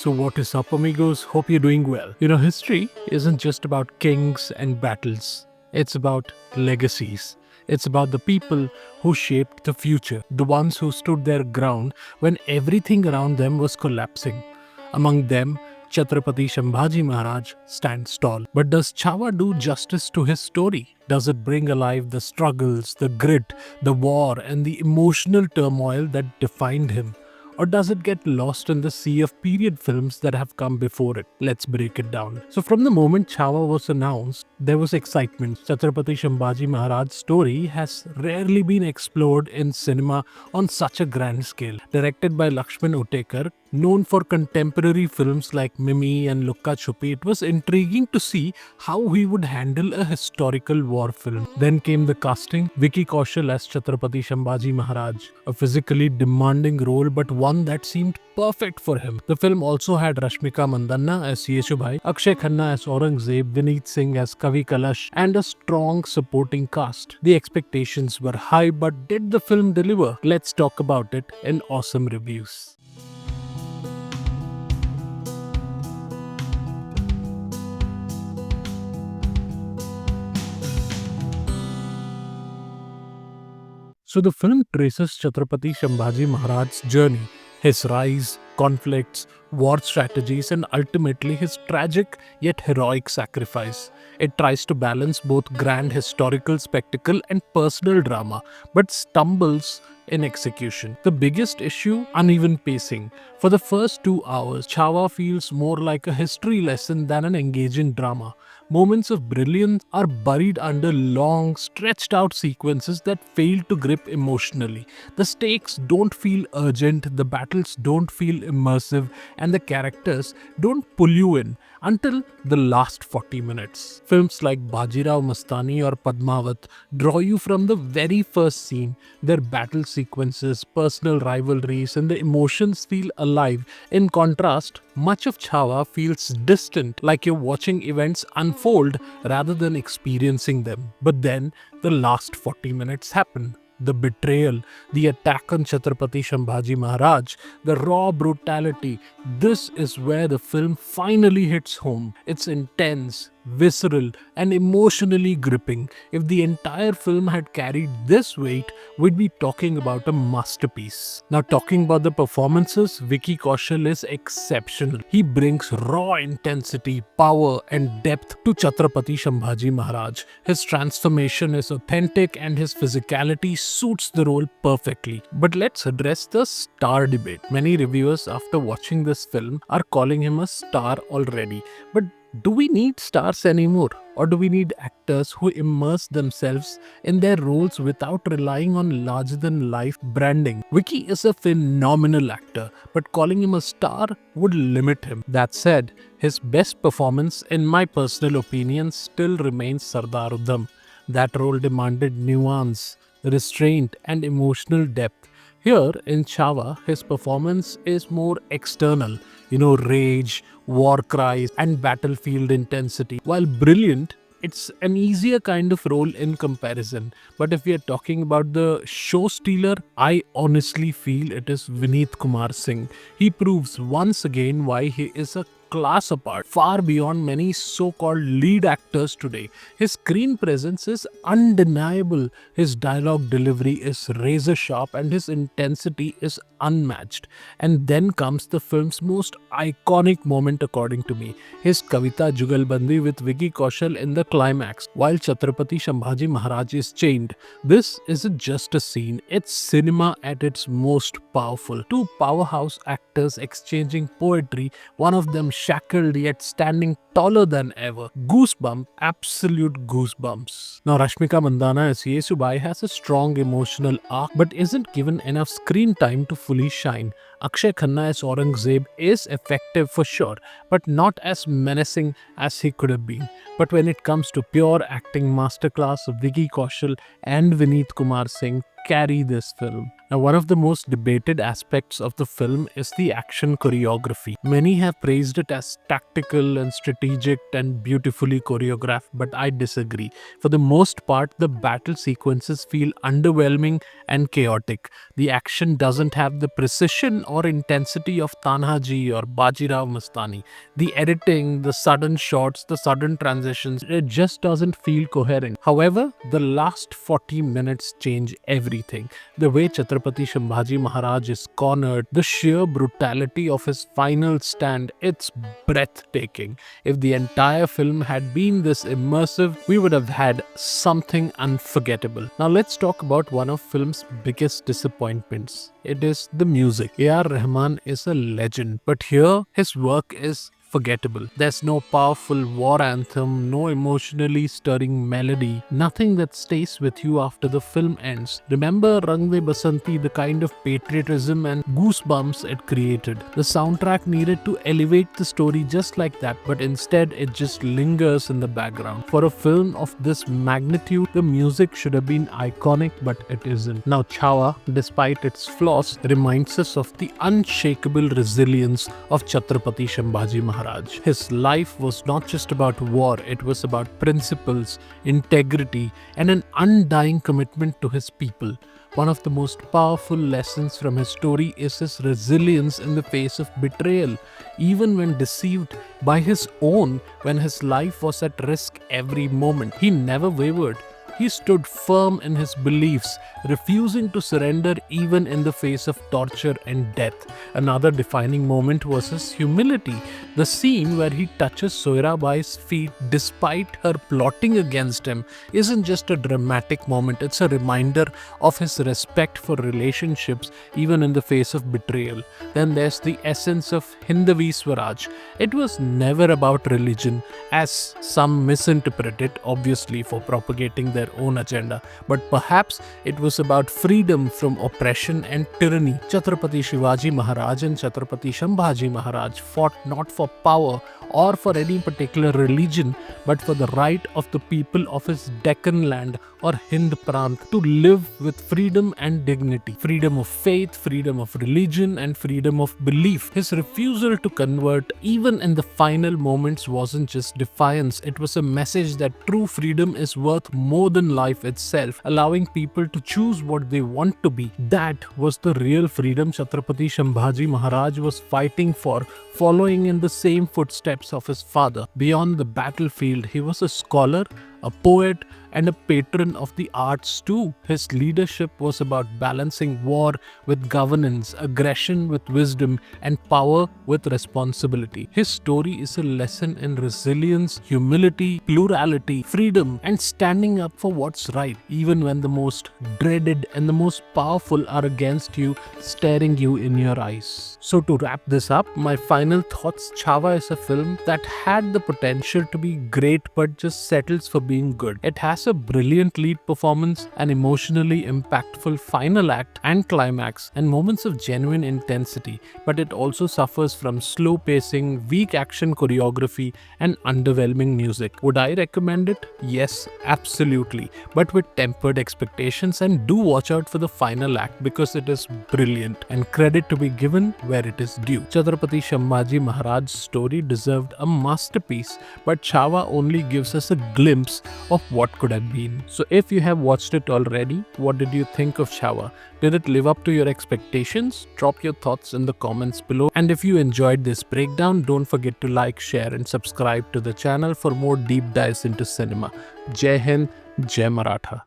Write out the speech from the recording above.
So what is up, amigos? Hope you're doing well. History isn't just about kings and battles. It's about legacies. It's about the people who shaped the future, the ones who stood their ground when everything around them was collapsing. Among them, Chhatrapati Sambhaji Maharaj stands tall. But does Chhaava do justice to his story? Does it bring alive the struggles, the grit, the war, and the emotional turmoil that defined him? Or does it get lost in the sea of period films that have come before it? Let's break it down. So from the moment Chhaava was announced, there was excitement. Chhatrapati Sambhaji Maharaj's story has rarely been explored in cinema on such a grand scale. Directed by Lakshman Utekar, known for contemporary films like Mimi and Lukka Chupi, it was intriguing to see how he would handle a historical war film. Then came the casting. Vicky Kaushal as Chhatrapati Sambhaji Maharaj, a physically demanding role but one that seemed perfect for him. The film also had Rashmika Mandanna as Yeshubhai, Akshaye as Aurangzeb, Vineet Singh as Kavi Kalash, and a strong supporting cast. The expectations were high, but did the film deliver? Let's talk about it in awesome reviews. So the film traces Chhatrapati Sambhaji Maharaj's journey, his rise, conflicts, war strategies, and ultimately his tragic yet heroic sacrifice. It tries to balance both grand historical spectacle and personal drama, but stumbles in execution. The biggest issue, uneven pacing. For the first 2 hours, Chhaava feels more like a history lesson than an engaging drama. Moments of brilliance are buried under long, stretched out sequences that fail to grip emotionally. The stakes don't feel urgent, the battles don't feel immersive, and the characters don't pull you in until the last 40 minutes. Films like Bajirao Mastani or Padmaavat draw you from the very first scene. Their battle sequences, personal rivalries, and the emotions feel alive. In contrast, much of Chhaava feels distant, like you're watching events unfold rather than experiencing them. But then, the last 40 minutes happen. The betrayal, the attack on Chhatrapati Sambhaji Maharaj, the raw brutality. This is where the film finally hits home. It's intense, visceral, and emotionally gripping. If the entire film had carried this weight, we'd be talking about a masterpiece. Now, talking about the performances, Vicky Kaushal is exceptional. He brings raw intensity, power, and depth to Chhatrapati Sambhaji Maharaj. His transformation is authentic and his physicality suits the role perfectly. But let's address the star debate. Many reviewers, after watching this film, are calling him a star already. But do we need stars anymore? Or do we need actors who immerse themselves in their roles without relying on larger-than-life branding? Vicky is a phenomenal actor, but calling him a star would limit him. That said, his best performance, in my personal opinion, still remains Sardar Udham. That role demanded nuance, restraint, and emotional depth. Here in Chhaava, his performance is more external, rage, war cries, and battlefield intensity. While brilliant, it's an easier kind of role in comparison. But if we are talking about the show stealer, I honestly feel it is Vineet Kumar Singh. He proves once again why he is a class apart, far beyond many so-called lead actors today. His screen presence is undeniable, his dialogue delivery is razor sharp, and his intensity is unmatched. And then comes the film's most iconic moment according to me, his kavita jugalbandi with Vicky Kaushal in the climax, while Chhatrapati Sambhaji Maharaj is chained. This isn't just a scene, it's cinema at its most powerful. Two powerhouse actors exchanging poetry, one of them shackled yet standing taller than ever. Goosebump, absolute goosebumps. Now Rashmika Mandanna as Yeshubhai has a strong emotional arc but isn't given enough screen time to fully shine. Akshaye as Aurangzeb is effective for sure, but not as menacing as he could have been. But when it comes to pure acting masterclass, Vicky Kaushal and Vineet Kumar Singh carry this film. Now, one of the most debated aspects of the film is the action choreography. Many have praised it as tactical and strategic strategic and beautifully choreographed, but I disagree. For the most part, the battle sequences feel underwhelming and chaotic. The action doesn't have the precision or intensity of Tanhaji or Bajirao Mastani. The editing, the sudden shots, the sudden transitions, it just doesn't feel coherent. However, the last 40 minutes change everything. The way Chhatrapati Sambhaji Maharaj is cornered, the sheer brutality of his final stand, it's breathtaking. If the entire film had been this immersive, we would have had something unforgettable. Now let's talk about one of film's biggest disappointments. It is the music. A.R. Rahman is a legend, but here his work is forgettable. There's no powerful war anthem, no emotionally stirring melody, nothing that stays with you after the film ends. Remember Rang De Basanti, the kind of patriotism and goosebumps it created. The soundtrack needed to elevate the story just like that, but instead it just lingers in the background. For a film of this magnitude, the music should have been iconic, but it isn't. Now Chhaava, despite its flaws, reminds us of the unshakable resilience of Chhatrapati Sambhaji Maharaj. His life was not just about war, it was about principles, integrity, and an undying commitment to his people. One of the most powerful lessons from his story is his resilience in the face of betrayal. Even when deceived by his own, when his life was at risk every moment, he never wavered. He stood firm in his beliefs, refusing to surrender even in the face of torture and death. Another defining moment was his humility. The scene where he touches Soirabai's feet despite her plotting against him isn't just a dramatic moment, it's a reminder of his respect for relationships even in the face of betrayal. Then there's the essence of Hindavi Swaraj. It was never about religion, as some misinterpret it, obviously for propagating their own agenda, but perhaps it was about freedom from oppression and tyranny. Chhatrapati Shivaji Maharaj and Chhatrapati Sambhaji Maharaj fought not for power or for any particular religion, but for the right of the people of his Deccan land or Hind Prant to live with freedom and dignity. Freedom of faith, freedom of religion, and freedom of belief. His refusal to convert, even in the final moments, wasn't just defiance, it was a message that true freedom is worth more than life itself, allowing people to choose what they want to be. That was the real freedom Chhatrapati Sambhaji Maharaj was fighting for, following in the same footsteps of his father. Beyond the battlefield, he was a scholar, a poet, and a patron of the arts too. His leadership was about balancing war with governance, aggression with wisdom, and power with responsibility. His story is a lesson in resilience, humility, plurality, freedom, and standing up for what's right, even when the most dreaded and the most powerful are against you, staring you in your eyes. So to wrap this up, my final thoughts: Chhaava is a film that had the potential to be great but just settles for being good. It has a brilliant lead performance, an emotionally impactful final act and climax, and moments of genuine intensity, but it also suffers from slow pacing, weak action choreography, and underwhelming music. Would I recommend it? Yes, absolutely, but with tempered expectations, and do watch out for the final act because it is brilliant, and credit to be given where it is due. Chhatrapati Sambhaji Maharaj's story deserved a masterpiece, but Chhaava only gives us a glimpse of what could have been. So if you have watched it already, what did you think of Chhaava? Did it live up to your expectations? Drop your thoughts in the comments below. And if you enjoyed this breakdown, don't forget to like, share, and subscribe to the channel for more deep dives into cinema. Jai Hind, Jai Maratha.